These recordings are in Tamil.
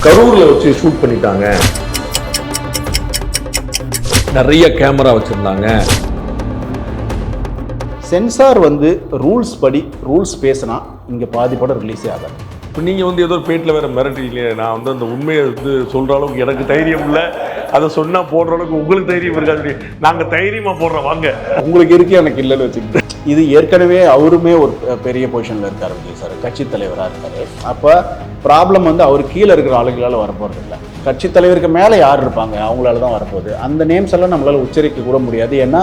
கரூர்ல வச்சு ஷூட் பண்ணிட்டாங்க. நிறைய கேமரா வச்சிருந்தாங்க. சென்சார் ரூல்ஸ் பேசினா இங்கே பாதி படம் ரிலீஸே ஆகாது. இப்போ நீங்கள் ஏதோ பேட்டில் வேறு மிரட்டிங்க. நான் அந்த உண்மையை சொல்கிற அளவுக்கு எனக்கு தைரியம் இல்லை. அதை சொன்னால் போடுற அளவுக்கு உங்களுக்கு தைரியம் இருக்காது. நாங்கள் தைரியமாக போடுறோம் வாங்க. உங்களுக்கு இருக்கு, எனக்கு இல்லைன்னு வச்சுக்கிட்டு. இது ஏற்கனவே அவருமே ஒரு பெரிய பொசிஷனில் இருக்கார் விஜய் சார், கட்சி தலைவராக இருக்காரு. அப்போ ப்ராப்ளம் அவர் கீழே இருக்கிற ஆளுகளால் வரப்போகிறது இல்லை. கட்சி தலைவருக்கு மேலே யார் இருப்பாங்க, அவங்களால தான் வரப்போகுது. அந்த நேம்ஸ் எல்லாம் நம்மளால் உச்சரிக்க கூட முடியாது. ஏன்னா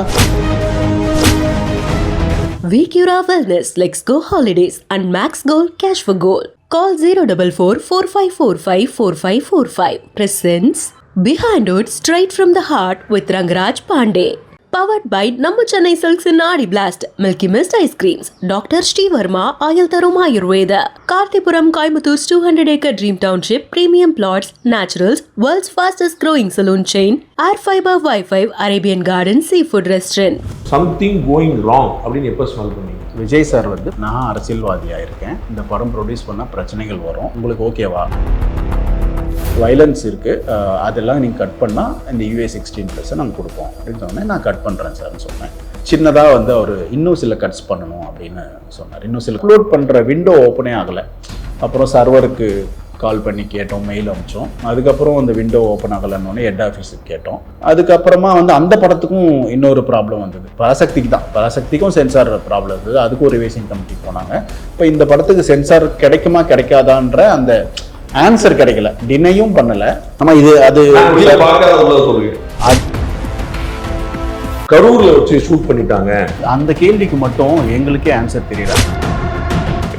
VCura Wellness, Let's Go Holidays and Max Gold Cash for Gold. Call 044-4545-4545. Presents Behind It Straight from the Heart with Rangaraj Pandey. Powered by Nammu Chennai Silks in Aadi Blast, Milky Mist Ice Creams, Dr. Sri Verma, Ayal Tarum Ayurveda, Karthipuram Coimbatore 200-acre Dream Township, Premium Plots, Naturals, World's fastest growing saloon chain, Air Fiber Wi-Fi, Arabian Garden Seafood Restaurant. Something going wrong அப்படின்னு எப்போ ஸ்மெல் பண்ணீங்க? விஜய் சார் நான் அரசியல்வாதியாக இருக்கேன், இந்த படம் ப்ரொடியூஸ் பண்ணால் பிரச்சனைகள் வரும், உங்களுக்கு ஓகேவா? வைலன்ஸ் இருக்குது, அதெல்லாம் நீங்கள் கட் பண்ணால் இந்த UA-16+ நாங்கள் கொடுப்போம் அப்படின்னு சொன்னேன். நான் கட் பண்ணுறேன் சார்னு சொன்னேன். சின்னதாக அவர் இன்னும் சில கட்ஸ் பண்ணணும் அப்படின்னு சொன்னார். இன்னும் சில அப்லோட் பண்ணுற விண்டோ ஓப்பனே ஆகலை. அப்புறம் சர்வருக்கு கால் பண்ணி கேட்டோம், மெயில் அனுப்பிச்சோம். அதுக்கப்புறம் அந்த விண்டோ ஓப்பன் ஆகலைன்னு ஹெட் ஆஃபீஸுக்கு கேட்டோம். அதுக்கப்புறமா அந்த படத்துக்கும் இன்னொரு ப்ராப்ளம் வந்தது. பராசக்திக்கும் சென்சார் ப்ராப்ளம் இருந்தது. அதுக்கும் ஒரு ரிவைசிங் கமிட்டி போனாங்க. இப்போ இந்த படத்துக்கு சென்சார் கிடைக்குமா கிடைக்காதான்ற அந்த ஆன்சர் கிடைக்கல, டினையும் பண்ணல. நம்ம கரூர்ல வச்சு ஷூட் பண்ணிட்டாங்க. அந்த கேள்விக்கு மட்டும் எங்களுக்கே ஆன்சர் தெரியல.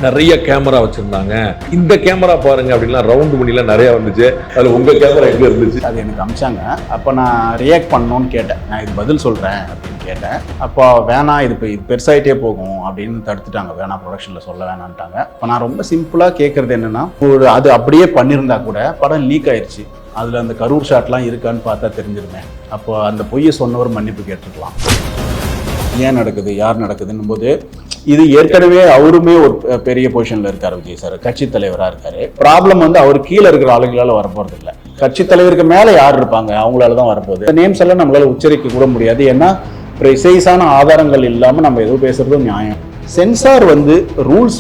நிறைய கேமரா வச்சிருந்தாங்க. இந்த கேமரா பாருங்க அப்படின்லாம் ரவுண்ட் பண்ணிலாம் நிறைய வந்துச்சு. அதுல உங்க கேமரா எங்க இருந்துச்சு? அது எனக்கு அமிச்சாங்க. அப்போ நான் ரியாக்ட் பண்ணணும்னு கேட்டேன். நான் இது பதில் சொல்றேன் அப்படின்னு கேட்டேன். அப்போ வேணாம், இது பெருசாயிட்டே போகும் அப்படின்னு தடுத்துட்டாங்க. வேணாம், ப்ரொடக்ஷன்ல சொல்ல வேணான்ட்டாங்க. இப்போ நான் ரொம்ப சிம்பிளா கேட்கறது என்னன்னா, அது அப்படியே பண்ணியிருந்தா கூட படம் லீக் ஆயிடுச்சு, அதுல அந்த கரூர் ஷாட்லாம் இருக்கான்னு பார்த்தா தெரிஞ்சிருமே. அப்போ அந்த பொய்யை சொன்னவர் மன்னிப்பு கேட்டுருக்கலாம். ஏன் நடக்குது, யார் நடக்குதுன்னும் போது, இது ஏற்கனவே அவருமே ஒரு பெரிய பொசிஷன்ல இருக்காரு விஜய் சார், கட்சி தலைவராக இருக்காரு. ப்ராப்ளம் அவர் கீழே இருக்கிற ஆளுகளால வரப்போறது இல்லை. கட்சி தலைவருக்கு மேலே யார் இருப்பாங்க, அவங்களால தான் வரப்போகுது. இந்த நேம்ஸ் எல்லாம் நம்மளால உச்சரிக்க கூட முடியாது. ஏன்னா ப்ரிசைஸான ஆதாரங்கள் இல்லாமல் நம்ம எதுவும் பேசுறதும் நியாயம். சென்சார் ரூல்ஸ்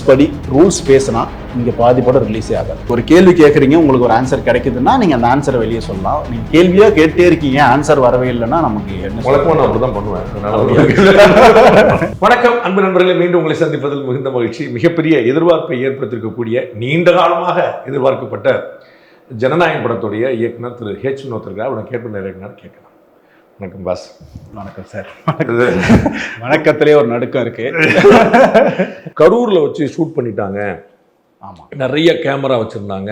பேசினா இங்கே பாதி படம் ரிலீஸே ஆகாது. ஒரு கேள்வி கேட்குறீங்க, உங்களுக்கு ஒரு ஆன்சர் கிடைக்குதுன்னா நீங்கள் அந்த ஆன்சரை வெளியே சொல்லலாம். நீங்கள் கேள்வியாக கேட்டே இருக்கீங்க, ஆன்சர் வரவே இல்லைன்னா நமக்கு என்ன வழக்கமாக நான் அப்படிதான் பண்ணுவேன். வணக்கம் அன்பு நண்பர்களே, மீண்டும் உங்களை சந்திப்பதில் மிகுந்த மகிழ்ச்சி. மிகப்பெரிய எதிர்பார்ப்பை ஏற்படுத்தியிருக்கக்கூடிய, நீண்ட காலமாக எதிர்பார்க்கப்பட்ட ஜனநாயகம் படத்துடைய இயக்குனர் திரு H. வினோத் அவரை கேட்பு நிறைய கேட்கலாம். வணக்கம் பாஸ். வணக்கம் சார். வணக்கத்திலே ஒரு நடுக்கம் இருக்கு. கரூர்ல வச்சு ஷூட் பண்ணிட்டாங்க. ஆமாம், நிறைய கேமரா வச்சிருந்தாங்க.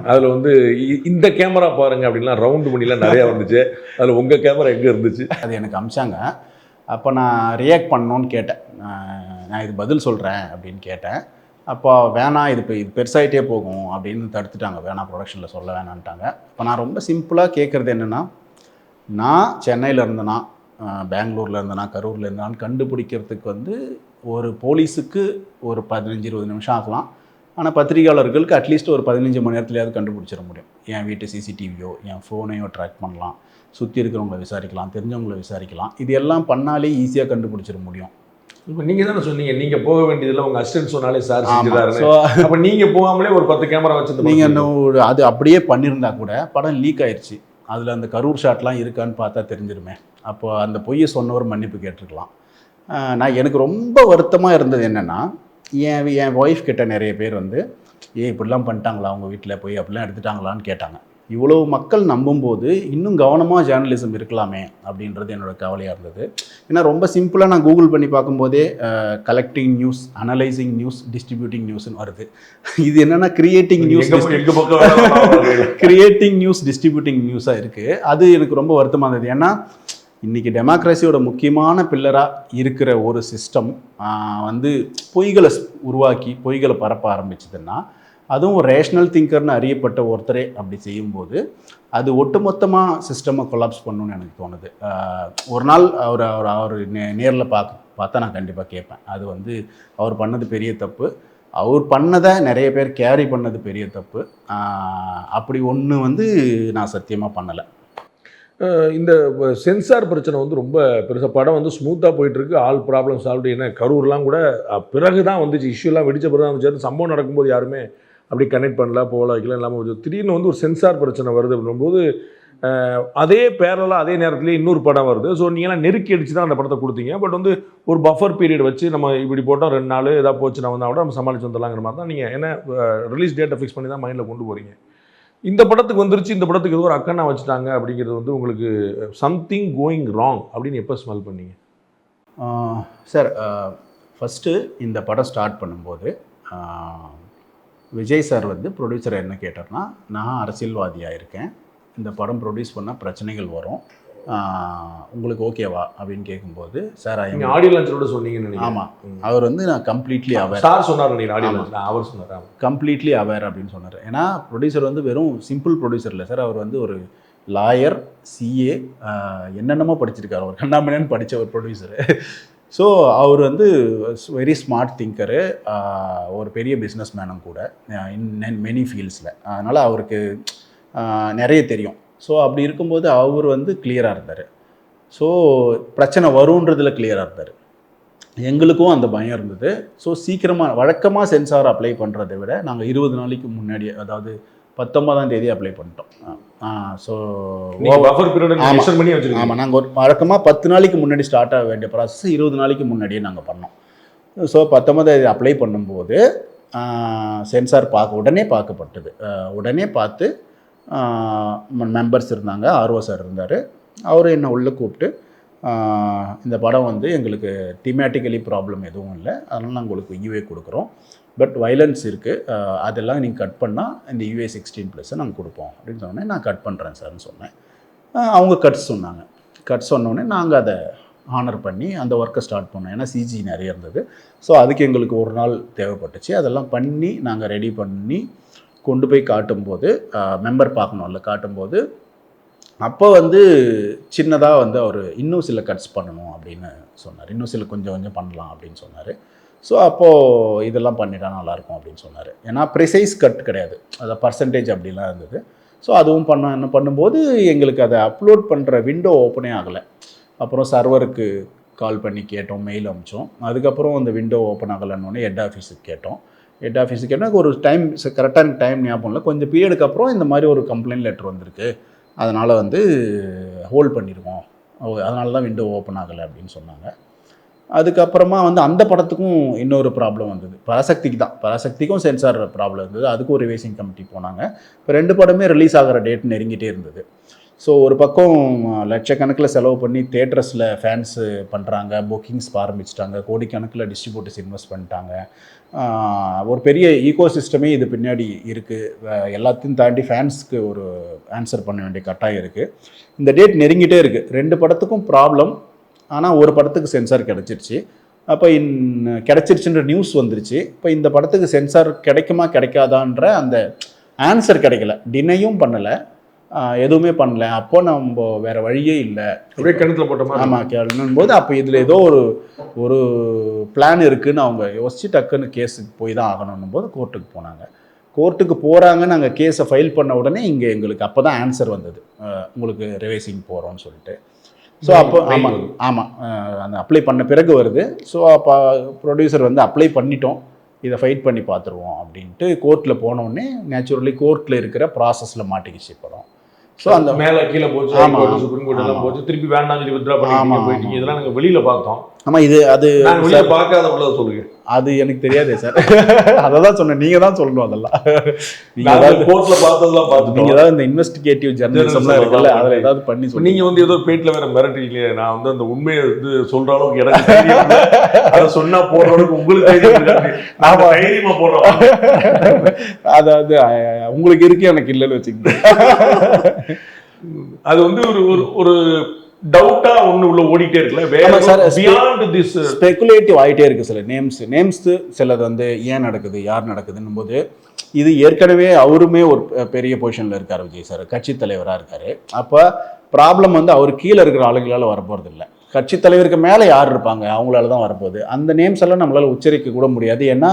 அதுல இந்த கேமரா பாருங்க அப்படின்லாம் ரவுண்ட் பண்ணிலாம் நிறைய வந்துச்சு. அதுல உங்க கேமரா எங்க இருந்துச்சு? அது எனக்கு அமிச்சாங்க. அப்போ நான் ரியாக்ட் பண்ணணும்னு கேட்டேன். நான் இது பதில் சொல்றேன் அப்படின்னு கேட்டேன். அப்போ வேணாம், இது பெருசாயிட்டே போகும் அப்படின்னு தடுத்துட்டாங்க. வேணாம், ப்ரொடக்ஷன்ல சொல்ல வேணான்ட்டாங்க. இப்போ நான் ரொம்ப சிம்பிளா கேட்கறது என்னன்னா, நான் சென்னையில் இருந்தேனா, பெங்களூரில் இருந்தேனா, கரூரில் இருந்தான்னு கண்டுபிடிக்கிறதுக்கு ஒரு போலீஸுக்கு ஒரு 15-20 நிமிஷம் ஆகலாம். ஆனால் பத்திரிகையாளர்களுக்கு அட்லீஸ்ட் ஒரு 15 மணி நேரத்துலையாவது கண்டுபிடிச்சிட முடியும். என் வீட்டு CCTVயோ என் ஃபோனையோ ட்ராக் பண்ணலாம், சுற்றி இருக்கிறவங்களை விசாரிக்கலாம், தெரிஞ்சவங்களை விசாரிக்கலாம். இது எல்லாம் பண்ணாலே ஈஸியாக கண்டுபிடிச்சிட முடியும். இப்போ நீங்கள் தானே சொன்னீங்க, நீங்கள் போக வேண்டியதில்லை, உங்கள் அசிஸ்டன்ட் சொன்னாலே சார் செஞ்சுறாரு. அப்போ நீங்கள் போகாமலே ஒரு 10 கேமரா வச்சு நீங்கள் அது அப்படியே பண்ணியிருந்தா கூட படம் லீக் ஆயிடுச்சு, அதில் அந்த கரூர் ஷாட்லாம் இருக்கான்னு பார்த்தா தெரிஞ்சிருமே. அப்போ அந்த பொய்யை சொன்னவர் மன்னிப்பு கேட்டிருக்கலாம். எனக்கு ரொம்ப வருத்தமாக இருந்தது என்னென்னா, என் ஒய்ஃப் கிட்ட நிறைய பேர் இப்படிலாம் பண்ணிட்டாங்களா அவங்க வீட்டில், போய் அப்படிலாம் எடுத்துட்டாங்களான்னு கேட்டாங்க. இவ்வளோ மக்கள் நம்பும்போது இன்னும் கவனமாக ஜேர்னலிசம் இருக்கலாமே அப்படின்றது என்னோட கவலையாக இருந்தது. ஏன்னா ரொம்ப சிம்பிளாக நான் கூகுள் பண்ணி பார்க்கும்போதே collecting news, analysing news, distributing நியூஸ்ன்னு வருது. இது என்னென்னா கிரியேட்டிங் நியூஸ் டிஸ்ட்ரிபியூட்டிங் நியூஸாக இருக்குது. அது எனக்கு ரொம்ப வருத்தமாக இருந்தது. ஏன்னா இன்றைக்கி டெமோக்ரஸியோட முக்கியமான பில்லராக இருக்கிற ஒரு சிஸ்டம் பொய்களை உருவாக்கி பொய்களை பரப்ப ஆரம்பிச்சதுன்னா, அதுவும் ரேஷ்னல் திங்கர்னு அறியப்பட்ட ஒருத்தரே அப்படி செய்யும்போது அது ஒட்டுமொத்தமாக சிஸ்டமை கொலாப்ஸ் பண்ணணும்னு எனக்கு தோணுது. ஒரு நாள் அவர் நேரில் பார்த்தா நான் கண்டிப்பாக கேட்பேன். அது அவர் பண்ணது பெரிய தப்பு. அவர் பண்ணதை நிறைய பேர் கேரி பண்ணது பெரிய தப்பு. அப்படி ஒன்று வந்து நான் சத்தியமாக பண்ணலை. இந்த சென்சார் பிரச்சனை வந்து ரொம்ப பெருசாக, படம் வந்து ஸ்மூத்தாக போயிட்டுருக்கு, ஆல் ப்ராப்ளம் சால்வ்டு. என்ன கரூர்லாம் கூட பிறகு தான் வந்துச்சு, இஷ்யூலாம் வெடிச்ச பிறகு தான் வந்துச்சு. சம்பவம் நடக்கும்போது யாருமே அப்படி கனெக்ட் பண்ணல, போகல வைக்கல இல்லாமல் திடீர்னு வந்து ஒரு சென்சார் பிரச்சனை வருது அப்படின்போது அதே பேரலாக அதே நேரத்துலேயே இன்னொரு படம் வருது. ஸோ நீங்களாம் நெருக்கி அடிச்சு தான் அந்த படத்தை கொடுத்தீங்க. பட் வந்து ஒரு பஃபர் பீரியட் வச்சு நம்ம இப்படி போட்டோம் 2 நாள் ஏதாவது போச்சுன்னா வந்தால் கூட நம்ம சமாளிச்சு வந்துடலாங்கிற மாதிரி தான் நீங்கள் என்ன ரிலீஸ் டேட்டை ஃபிக்ஸ் பண்ணி தான் மைண்டில் கொண்டு போகிறீங்க. இந்த படத்துக்கு வந்துருச்சு, இந்த படத்துக்கு ஏதோ ஒரு அக்கண்ணா வச்சுட்டாங்க அப்படிங்கிறது வந்து உங்களுக்கு சம்திங் கோயிங் ராங் அப்படின்னு எப்போ ஸ்மெல் பண்ணீங்க? சார், ஃபஸ்ட்டு இந்த படம் ஸ்டார்ட் பண்ணும்போது விஜய் சார் வந்து ப்ரொடியூசர் என்ன கேட்டார்னா, நான் அரசியல்வாதியாக இருக்கேன், இந்த படம் ப்ரொடியூஸ் பண்ணால் பிரச்சனைகள் வரும், உங்களுக்கு ஓகேவா அப்படின்னு கேட்கும்போது, சார் நீங்கள் ஆடியோ லான்ச்சோட சொன்னீங்கன்னு. ஆமாம், அவர் வந்து நான் கம்ப்ளீட்லி அவேர். சார் சொன்னார் நீங்கள் ஆடியோ லான்ச், அவர் சொன்னார் கம்ப்ளீட்லி அவேர் அப்படின்னு சொன்னார். ஏன்னா ப்ரொடியூசர் வந்து வெறும் சிம்பிள் ப்ரொடியூசர் இல்லை சார், அவர் வந்து ஒரு லாயர், சிஏ, என்னென்னமோ படிச்சிருக்காரு, ஒரு கண்ணாமணின்னு படித்த ஒரு ப்ரொடியூசரு. ஸோ அவர் வந்து வெரி ஸ்மார்ட் திங்கரு, ஒரு பெரிய பிஸ்னஸ் மேனும் கூட இன் மெனி ஃபீல்ட்ஸில். அதனால் அவருக்கு நிறைய தெரியும். ஸோ அப்படி இருக்கும்போது அவர் வந்து கிளியராக இருந்தார். ஸோ பிரச்சனை வருன்றதில் கிளியராக இருந்தார். எங்களுக்கும் அந்த பயம் இருந்தது. ஸோ சீக்கிரமாக, வழக்கமாக சென்சார் அப்ளை பண்ணுறதை விட நாங்கள் 20 நாளைக்கு முன்னாடியே, அதாவது 19ஆம் தேதி அப்ளை பண்ணிட்டோம். ஸோ ஆமாம், நாங்கள் ஒரு வழக்கமாக 10 நாளைக்கு முன்னாடி ஸ்டார்ட் ஆக வேண்டிய ப்ராசஸ் 20 நாளைக்கு முன்னாடியே நாங்கள் பண்ணோம். ஸோ 19ஆம் தேதி அப்ளை பண்ணும்போது சென்சார் உடனே பார்க்கப்பட்டது. உடனே பார்த்து மெம்பர்ஸ் இருந்தாங்க, ஆர்ஓ சார் இருந்தார். அவர் என்னை உள்ளே கூப்பிட்டு, இந்த படம் வந்து எங்களுக்கு திமேட்டிக்கலி ப்ராப்ளம் எதுவும் இல்லை, அதனால் நாங்கள் உங்களுக்கு யூஏ கொடுக்குறோம், பட் வைலன்ஸ் இருக்குது, அதெல்லாம் நீங்கள் கட் பண்ணால் இந்த யூஏ 16+ நாங்கள் கொடுப்போம் அப்படின்னு சொன்னேன். நான் கட் பண்ணுறேன் சார்னு சொன்னேன். அவங்க கட்ஸ் சொன்னாங்க. கட் சொன்னோடனே நாங்கள் அதை ஹானர் பண்ணி அந்த ஒர்க்கை ஸ்டார்ட் பண்ணோம். ஏன்னா சிஜி நிறைய இருந்தது. ஸோ அதுக்கு எங்களுக்கு ஒரு நாள் தேவைப்பட்டுச்சு. அதெல்லாம் பண்ணி நாங்கள் ரெடி பண்ணி கொண்டு போய் காட்டும்போது, மெம்பர் பார்க்கணும்ல, காட்டும்போது அப்போ வந்து சின்னதாக வந்து அவர் இன்னும் சில கட்ஸ் பண்ணணும் அப்படின்னு சொன்னார், இன்னும் சில கொஞ்சம் பண்ணலாம் அப்படின்னு சொன்னார். ஸோ அப்போது இதெல்லாம் பண்ணிட்டா நல்லாயிருக்கும் அப்படின்னு சொன்னார். ஏன்னா ப்ரிசைஸ் கட் கிடையாது, அதை பர்சன்டேஜ் அப்படிலாம் இருந்தது. ஸோ அதுவும் என்ன பண்ணும்போது எங்களுக்கு அதை அப்லோட் பண்ணுற விண்டோ ஓப்பனே ஆகலை. அப்புறம் சர்வருக்கு கால் பண்ணி கேட்டோம், மெயில் அனுப்பிச்சோம். அதுக்கப்புறம் அந்த விண்டோ ஓப்பன் ஆகலைன்னொன்னே ஹெட் ஆஃபீஸுக்கு கேட்டோம். ஹெட் ஆஃபீஸுக்கு கேட்டால் ஒரு டைம், கரெக்டான டைம் ஞாபகம் இல்லை, கொஞ்சம் பீரியடுக்கு அப்புறம் இந்த மாதிரி ஒரு கம்ப்ளைண்ட் லெட்டர் வந்திருக்கு, அதனால் வந்து ஹோல்ட் பண்ணிடுவோம், அதனால தான் விண்டோ ஓப்பன் ஆகலை அப்படின்னு சொன்னாங்க. அதுக்கப்புறமா வந்து அந்த படத்துக்கும் இன்னொரு ப்ராப்ளம் வந்தது. பராசக்திக்கும் சென்சார் ப்ராப்ளம் இருந்தது. அதுக்கும் ரிவைசிங் கமிட்டி போனாங்க. இப்போ 2 படமே ரிலீஸ் ஆகிற டேட் நெருங்கிட்டே இருந்தது. ஸோ ஒரு பக்கம் லட்சக்கணக்கில் செலவு பண்ணி தேட்டர்ஸில் ஃபேன்ஸு பண்ணுறாங்க, புக்கிங்ஸ் ஆரம்பிச்சிட்டாங்க, கோடிக்கணக்கில் டிஸ்ட்ரிபியூட்டர்ஸ் இன்வெஸ்ட் பண்ணிட்டாங்க, ஒரு பெரிய ஈகோ சிஸ்டமே இது பின்னாடி இருக்குது. எல்லாத்தையும் தாண்டி ஃபேன்ஸ்க்கு ஒரு ஆன்சர் பண்ண வேண்டிய கட்டாயம் இருக்குது. இந்த டேட் நெருங்கிட்டே இருக்குது. 2 படத்துக்கும் ப்ராப்ளம். ஆனால் ஒரு படத்துக்கு சென்சார் கிடச்சிருச்சு. அப்போ கிடச்சிருச்சுன்ற நியூஸ் வந்துருச்சு. இப்போ இந்த படத்துக்கு சென்சார் கிடைக்குமா கிடைக்காதான்ற அந்த ஆன்சர் கிடைக்கல. டினையும் பண்ணலை, எதுவுமே பண்ணல. அப்போ நம்ம வேறு வழியே இல்லை, அப்படியே கிணத்துல போட்டோமா. ஆமாம், கேளுன்னும் போது அப்போ இதில் ஏதோ ஒரு பிளான் இருக்குதுன்னு அவங்க யோசிச்சு டக்குன்னு கேஸுக்கு போய் தான் ஆகணும் போது கோர்ட்டுக்கு போனாங்க. கோர்ட்டுக்கு போகிறாங்க, நாங்கள் கேஸை ஃபைல் பண்ண உடனே இங்கே எங்களுக்கு அப்போ தான் ஆன்சர் வந்தது, உங்களுக்கு ரிவைசிங் போகிறோன்னு சொல்லிட்டு. ஸோ அப்போ ஆமாம் அந்த அப்ளை பண்ண பிறகு வருது. ஸோ அப்போ ப்ரொடியூசர் வந்து அப்ளை பண்ணிட்டோம், இதை ஃபைட் பண்ணி பார்த்துருவோம் அப்படின்ட்டு கோர்ட்டில் போனோடனே நேச்சுரலி கோர்ட்டில் இருக்கிற ப்ராசஸில் மாட்டிக்கிச்சு படம். ஸோ அந்த மேலே கீழே போச்சு, சுப்ரீம் கோர்ட் எல்லாம் போச்சு, திருப்பி வேண்டாம் சொல்லி வித்ட்ரா பண்ணி போயிட்டீங்க. இதெல்லாம் நாங்கள் வெளியில் பார்த்தோம். ஆமாம், அது பார்க்காத உள்ளதை சொல்லுங்க. அது எனக்கு தெரியாதே சார், அதை தான் சொன்னேன், நீங்கள் தான் சொல்லணும். அதெல்லாம் நீங்கள் ஏதாவது கோர்ட்டில் பார்த்ததெல்லாம் பார்த்து நீங்கள் ஏதாவது இந்த இன்வெஸ்டிகேட்டிவ் ஜெர்னலிசம்லாம் இருக்குல்ல, அதில் ஏதாவது பண்ணி சொல்லி. நீங்கள் வந்து ஏதோ பேட்டில் வேறு மிரட்டிங்களே, நான் வந்து அந்த உண்மையை வந்து சொல்கிற அளவுக்கு எனக்கு தெரியும், அதை சொன்னால் போடுற அளவுக்கு உங்களுக்கு தைரியமாக போடுறோம். அதாவது உங்களுக்கு இருக்கு, எனக்கு இல்லைன்னு வச்சுக்கிட்டேன். அது வந்து ஒரு டவுட்டா ஒன்று உள்ள ஓடிட்டே இருக்குல்ல, ஸ்பெகுலேட்டிவ் ஆகிட்டே இருக்கு. சில நேம்ஸ் சிலது வந்து ஏன் நடக்குது, யார் நடக்குதுன்னும் போது, இது ஏற்கனவே அவருமே ஒரு பெரிய பொசிஷனில் இருக்கார் விஜய் சார், கட்சி தலைவராக இருக்கார். அப்போ ப்ராப்ளம் வந்து அவர் கீழே இருக்கிற ஆளுங்களால் வரப்போகிறது இல்லை, கட்சி தலைவருக்கு மேலே யார் இருப்பாங்க அவங்களால தான் வரப்போகுது. அந்த நேம்ஸ் எல்லாம் நம்மளால் உச்சரிக்க கூட முடியாது. ஏன்னா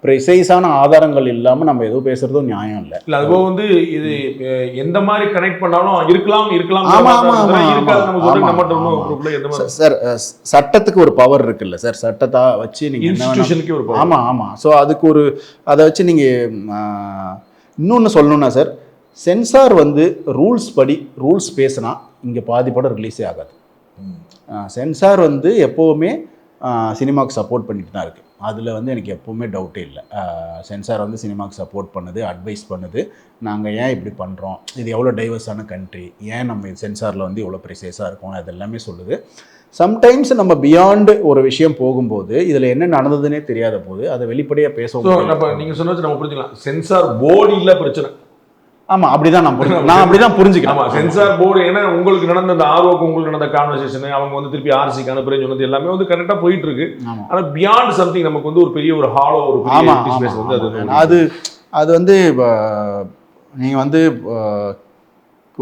ப்ரிசைஸான ஆதாரங்கள் இல்லாமல் நம்ம எதுவும் பேசுறதும் நியாயம் இல்லை. இல்ல அதுபோக வந்து இது எந்த மாதிரி கனெக்ட் பண்ணாலும் இருக்கலாம் ஆமா, ஆமா, ஆமா, சார் சட்டத்துக்கு ஒரு பவர் இருக்குல்ல சார், சட்டத்தை வச்சு நீங்க இன்ஸ்டிடியூஷனுக்கு ஒரு power. ஆமா ஆமா. ஸோ அதுக்கு ஒரு அதை வச்சு நீங்க இன்னொன்று சொல்லணும்னா சார், சென்சார் வந்து ரூல்ஸ் பேசினா இங்கே பாதி படம் ரிலீஸே ஆகாது. சென்சார் வந்து எப்போவுமே சினிமாவுக்கு சப்போர்ட் பண்ணிட்டு தான் இருக்குது. அதில் வந்து எனக்கு எப்போவுமே டவுட்டே இல்லை. சென்சார் வந்து சினிமாவுக்கு சப்போர்ட் பண்ணுது, அட்வைஸ் பண்ணுது. நாங்கள் ஏன் இப்படி பண்ணுறோம், இது எவ்வளோ டைவர்ஸான கண்ட்ரி, ஏன் நம்ம சென்சாரில் வந்து இவ்வளோ ப்ரிசைஸாக இருக்கும், அது எல்லாமே சொல்லுது. சம்டைம்ஸ் நம்ம பியாண்டு ஒரு விஷயம் போகும்போது இதில் என்ன நடந்ததுன்னே தெரியாத போது அதை வெளிப்படையாக பேசுவோம். நீங்கள் சொன்னது நம்ம புரிஞ்சுக்கலாம், சென்சார் போர்டு இல்லை பிரச்சனை. ஆமாம், அப்படிதான் நான் அப்படிதான் புரிஞ்சுக்கிறேன். ஆமாம், சென்சார் போர்டு ஏன்னா உங்களுக்கு நடந்த அந்த ஆர்வக்கு உங்களுக்கு நடந்த கான்வர்சேஷன் அவங்க வந்து திருப்பி ஆர்சிக்கு அனுப்புறேன்னு சொன்னது எல்லாமே வந்து கரெக்டாக போயிட்டு இருக்கு. ஆனால் பியாண்ட் சம்திங் நமக்கு வந்து ஒரு பெரிய ஒரு ஹாலோ ஒரு ஸ்பேஸ் வந்து அது வந்து நீங்கள் வந்து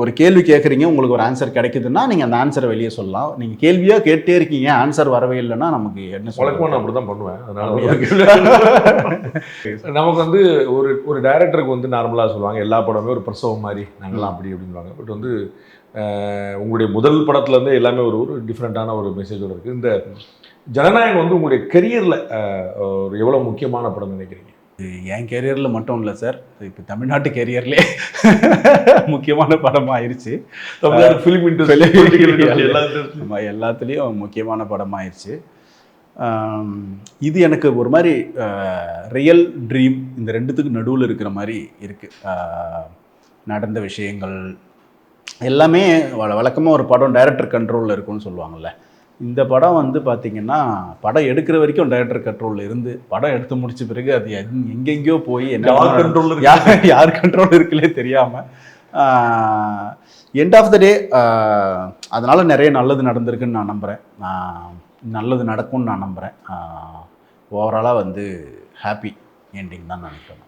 ஒரு கேள்வி கேட்குறீங்க, உங்களுக்கு ஒரு ஆன்சர் கிடைக்குதுன்னா நீங்கள் அந்த ஆன்சரை வெளியே சொல்லலாம். நீங்கள் கேள்வியாக கேட்டே இருக்கீங்க, ஆன்சர் வரவே இல்லைன்னா நமக்கு என்ன சொல்லணும். நான் அப்படி தான் பண்ணுவேன். அதனால நமக்கு வந்து ஒரு டைரக்டருக்கு வந்து நார்மலாக சொல்லுவாங்க எல்லா படமே ஒரு பிரசவம் மாதிரி நாங்களாம் அப்படி அப்படின்வாங்க. பட் வந்து உங்களுடைய முதல் படத்துலேருந்தே எல்லாமே ஒரு டிஃப்ரெண்ட்டான ஒரு மெசேஜோடு இருக்குது. இந்த ஜனநாயகம் வந்து உங்களுடைய கெரியரில் ஒரு எவ்வளோ முக்கியமான படம் நினைக்கிறீங்க? என் கெரியரில் மட்டும் இல்லை சார், இப்போ தமிழ்நாட்டு கெரியர்லேயே முக்கியமான படமாக ஆயிடுச்சு. தமிழ்நாடு ஃபிலிம் இண்டஸ்ட்ரி எல்லாத்துலேயும் முக்கியமான படமாக ஆயிடுச்சு. இது எனக்கு ஒரு மாதிரி ரியல் ட்ரீம், இந்த ரெண்டுத்துக்கு நடுவில் இருக்கிற மாதிரி இருக்குது. நடந்த விஷயங்கள் எல்லாமே வழக்கமாக ஒரு படம் டைரக்டர் கண்ட்ரோலில் இருக்குன்னு சொல்லுவாங்கள்ல. இந்த படம் வந்து பார்த்திங்கன்னா படம் எடுக்கிற வரைக்கும் டைரக்டர் கண்ட்ரோலில் இருந்து படம் எடுத்து முடிச்ச பிறகு அது எங்கெங்கேயோ போய் யார் கண்ட்ரோல் இருக்குல்லே தெரியாமல் எண்ட் ஆஃப் த டே அதனால் நிறைய நல்லது நடந்திருக்குன்னு நான் நம்புகிறேன். நல்லது நடக்கும்னு நான் நம்புகிறேன். ஓவராலாக வந்து ஹாப்பி என்டிங் தான் நினைக்கிறேன்.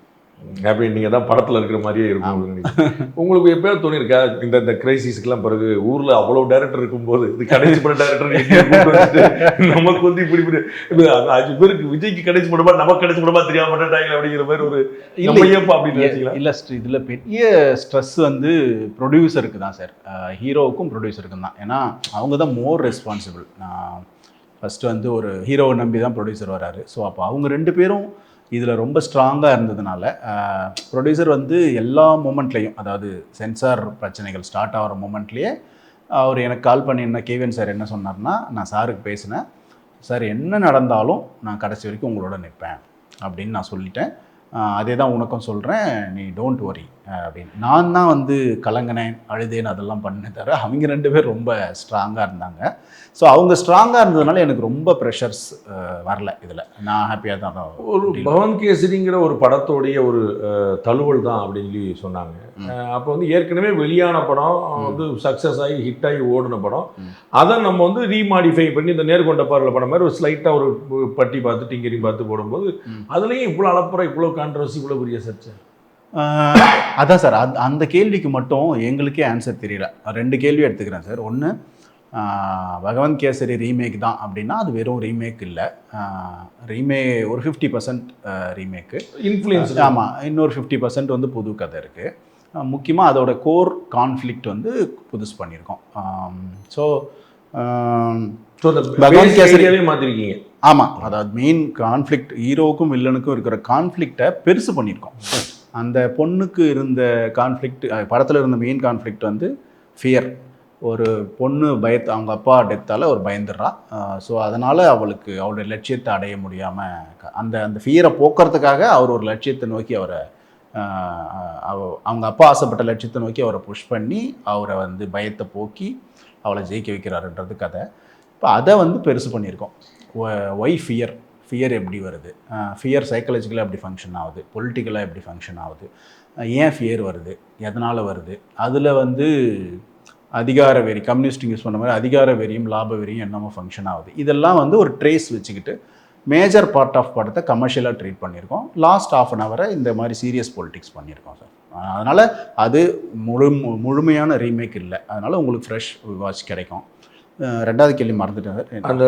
ஹாப்பி என்டிங்காக தான் படத்தில் இருக்கிற மாதிரியே இருக்கும். உங்களுக்கு எப்போயாவது தோணியிருக்கா இந்த கிரைசிஸ்க்கெல்லாம் பிறகு ஊரில் அவ்வளோ டேரக்டர் இருக்கும்போது இது கடைசி பட டேரக்டர் நமக்கு வந்து இப்படி 5 பேருக்கு விஜய்க்கு கடைசி படமா நமக்கு கடைசி படமா தெரியாம மாட்டாங்க அப்படிங்கிற மாதிரி ஒரு இல்லையப்பா அப்படின்னு இல்லை. இதில் பெரிய ஸ்ட்ரெஸ் வந்து ப்ரொடியூசருக்கு தான் சார், ஹீரோவுக்கும் ப்ரொடியூசருக்கும் தான். ஏன்னா அவங்க தான் மோர் ரெஸ்பான்சிபிள். ஃபஸ்ட்டு வந்து ஒரு ஹீரோவை நம்பி தான் ப்ரொடியூசர் வராரு. ஸோ அப்போ அவங்க 2 பேரும் இதில் ரொம்ப ஸ்ட்ராங்காக இருந்ததுனால ப்ரொடியூசர் வந்து எல்லா மூமெண்ட்லேயும், அதாவது சென்சார் பிரச்சனைகள் ஸ்டார்ட் ஆகிற மூமெண்ட்லேயே அவர் எனக்கு கால் பண்ணி கேவிஎன் சார் என்ன சொன்னார்னா, நான் சாருக்கு பேசினேன், சார் என்ன நடந்தாலும் நான் கடைசி வரைக்கும் உங்களோட நிற்பேன் அப்படின்னு நான் சொல்லிட்டேன். அதே தான் உனக்கும் சொல்கிறேன், நீ டோன்ட் வரி அப்படின்னு. நான் தான் வந்து கலங்கினேன், அழுதேன், அதெல்லாம் பண்ணேன் தவிர அவங்க 2 பேர் ரொம்ப ஸ்ட்ராங்காக இருந்தாங்க. ஸோ அவங்க ஸ்ட்ராங்காக இருந்ததுனால எனக்கு ரொம்ப ப்ரெஷர்ஸ் வரல. இதில் நான் ஹாப்பியாக தான். ஒரு பவன் கேசரிங்கிற ஒரு படத்தோடைய ஒரு தழுவல் தான் அப்படின்னு சொல்லி சொன்னாங்க. அப்போ வந்து ஏற்கனவே வெளியான படம் வந்து சக்ஸஸ் ஆகி ஹிட் ஆகி ஓடின படம், அதை நம்ம வந்து ரீமாடிஃபை பண்ணி இந்த நேர்கொண்ட பார்வையில் படம் மாதிரி ஒரு ஸ்லைட்டாக ஒரு பட்டி பார்த்து டிங்கரிங் பார்த்து போடும்போது அதுலேயும் இவ்வளோ அளப்புறம் இவ்வளோ கான்ட்ரவர்சி இவ்வளோ பெரிய சர்ச்சை. அதான் சார், அந்த கேள்விக்கு மட்டும் எங்களுக்கே ஆன்சர் தெரியல. 2 கேள்வி எடுத்துக்கிறேன் சார். ஒன்று, பகவந்த் கேசரி ரீமேக் தான் அப்படின்னா அது வெறும் ரீமேக் இல்லை, ஒரு 50% ரீமேக்கு இன்ஃப்ளூயன்ஸ். ஆமாம், இன்னொரு 50% வந்து புது கதை இருக்குது. முக்கியமாக அதோட கோர் கான்ஃப்ளிக்ட் வந்து புதுசு பண்ணியிருக்கோம். ஸோ பகவந்த் கேசரியாவே மாற்றிருக்கீங்க. ஆமாம், அதாவது மெயின் கான்ஃப்ளிக்ட், ஹீரோவுக்கும் வில்லனுக்கும் இருக்கிற கான்ஃப்ளிக்டை பெருசு பண்ணியிருக்கோம். அந்த பொண்ணுக்கு இருந்த கான்ஃப்ளிக்ட், படத்தில் இருந்த மெயின் கான்ஃப்ளிக்ட் வந்து ஃபியர். ஒரு பொண்ணு அவங்க அப்பா டெத்தால் ஒரு பயந்துடுறா. ஸோ அதனால் அவளுக்கு அவருடைய லட்சியத்தை அடைய முடியாமல் அந்த ஃபியரை போக்குறதுக்காக அவர் ஒரு லட்சியத்தை நோக்கி அவரை, அவங்க அப்பா ஆசைப்பட்ட லட்சியத்தை நோக்கி அவரை புஷ் பண்ணி அவரை வந்து பயத்தை போக்கி அவளை ஜெயிக்க வைக்கிறாருன்றது கதை. இப்போ அதை வந்து பெருசு பண்ணியிருக்கோம். ஒய் ஃபியர் எப்படி வருது, ஃபியர் சைக்காலஜிக்கலாக எப்படி ஃபங்க்ஷன் ஆகுது, பொலிட்டிக்கலாக எப்படி ஃபங்க்ஷன் ஆகுது, ஏன் ஃபியர் வருது, எதனால் வருது, அதில் வந்து அதிகார வெறி, கம்யூனிஸ்டிங் யூஸ் பண்ண மாதிரி அதிகார வெறியும் லாப வெறியும் என்னமோ ஃபங்க்ஷன் ஆகுது. இதெல்லாம் வந்து ஒரு ட்ரேஸ் வச்சுக்கிட்டு மேஜர் பார்ட் ஆஃப் படத்தை கமர்ஷியலாக ட்ரீட் பண்ணியிருக்கோம். லாஸ்ட் ½ அன் ஹவரை இந்த மாதிரி சீரியஸ் பொலிட்டிக்ஸ் பண்ணியிருக்கோம் சார். அதனால் அது முழுமையான ரீமேக் இல்லை. அதனால் உங்களுக்கு ஃப்ரெஷ் வாட்ச் கிடைக்கும். ரெண்டாவது கேள்வி மறந்துட்டேன். அந்த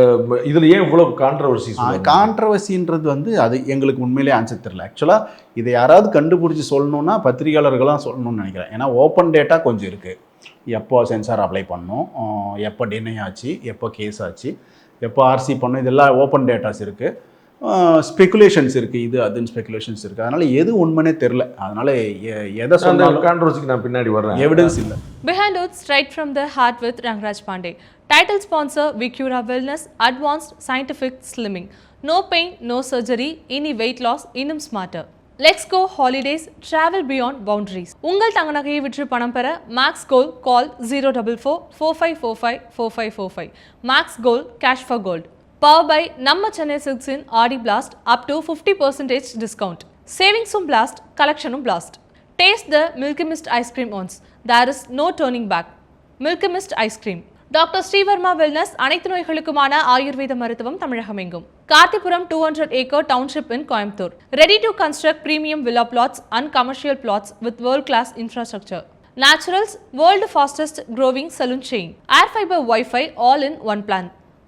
இதில் ஏன் இவ்வளோ கான்ட்ரவர்சி? கான்ட்ரவர்சின்றது வந்து அது எங்களுக்கு உண்மையிலே ஆன்சர் தெரியல. ஆக்சுவலாக இதை யாராவது கண்டுபிடிச்சி சொல்லணுன்னா பத்திரிகையாளர்களாக சொல்லணும்னு நினைக்கிறேன். ஏன்னா ஓப்பன் டேட்டா கொஞ்சம் இருக்குது. எப்போ சென்சார் அப்ளை பண்ணோம், எப்போ டினை ஆச்சு, எப்போ கேஸ் ஆச்சு, எப்போ ஆர்சி பண்ணோம், இதெல்லாம் ஓப்பன் டேட்டாஸ் இருக்குது. ஸ்பெகுலேஷன்ஸ் இருக்குது, இது அதுன்னு ஸ்பெகுலேஷன்ஸ் இருக்குது. அதனால் எது உண்மைனே தெரில. அதனால் எதை சொன்னாலும் கான்ட்ரவர்சிக்கு நான் பின்னாடி வர்றேன். எவிடன்ஸ் இல்லை. Behind Oath Straight from the Heart with Rangraj Pandey. Title sponsor Vicura Wellness, Advanced Scientific Slimming. No pain, no surgery, any weight loss, இன்னும் smarter. Let's go holidays, travel beyond boundaries. உங்கள் தங்க நகையை விற்று பணம் பெற Max Gold call 044-4545-4545. Max Gold, cash for gold. Power by நம்ம சென்னை சில்க்ஸ் இன் ஆடி blast up to 50% discount. Savings blast, collection blast. Taste the Milky Mist ice cream once. There is no turning back. Milky Mist ice cream. Doctor Sreevarma wellness அனைத்து நோய்களுக்குமான ஆயுர்வேத மருத்துவம் தமிழகமெங்கும். கார்த்திபுரம் 200 acre township in Coimbatore. Ready to construct premium villa plots and commercial plots with world class infrastructure. Naturals, world fastest growing saloon chain. Air fiber Wi-Fi all in one plan.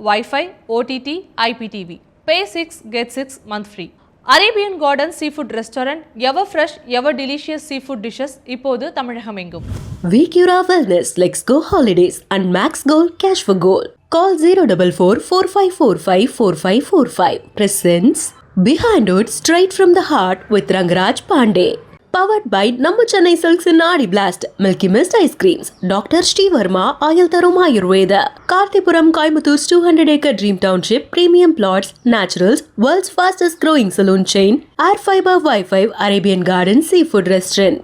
Wi-Fi, OTT, IPTV. Pay 6, get 6 month free. Arabian Garden Seafood Restaurant, ever fresh, ever delicious seafood dishes, இப்போது தமிழகமெங்கும். Vicura Wellness, Let's Go Holidays and Max Gold, Cash for Gold. Call 044-4545-4545. Presents Behind It Straight from the Heart with Rangraj Pandey. Powered by நம்ம சென்னை சில்க்ஸ் இன் ஆடி blast, Milky Mist ice creams, doctor Srivarma ஆயுள் தரும் ஆயுர்வேத, கார்த்திபுரம் Coimbatore 200 acre dream township, premium plots, naturals, world's fastest growing saloon chain, air fiber Wi-Fi, Arabian Garden Seafood Restaurant.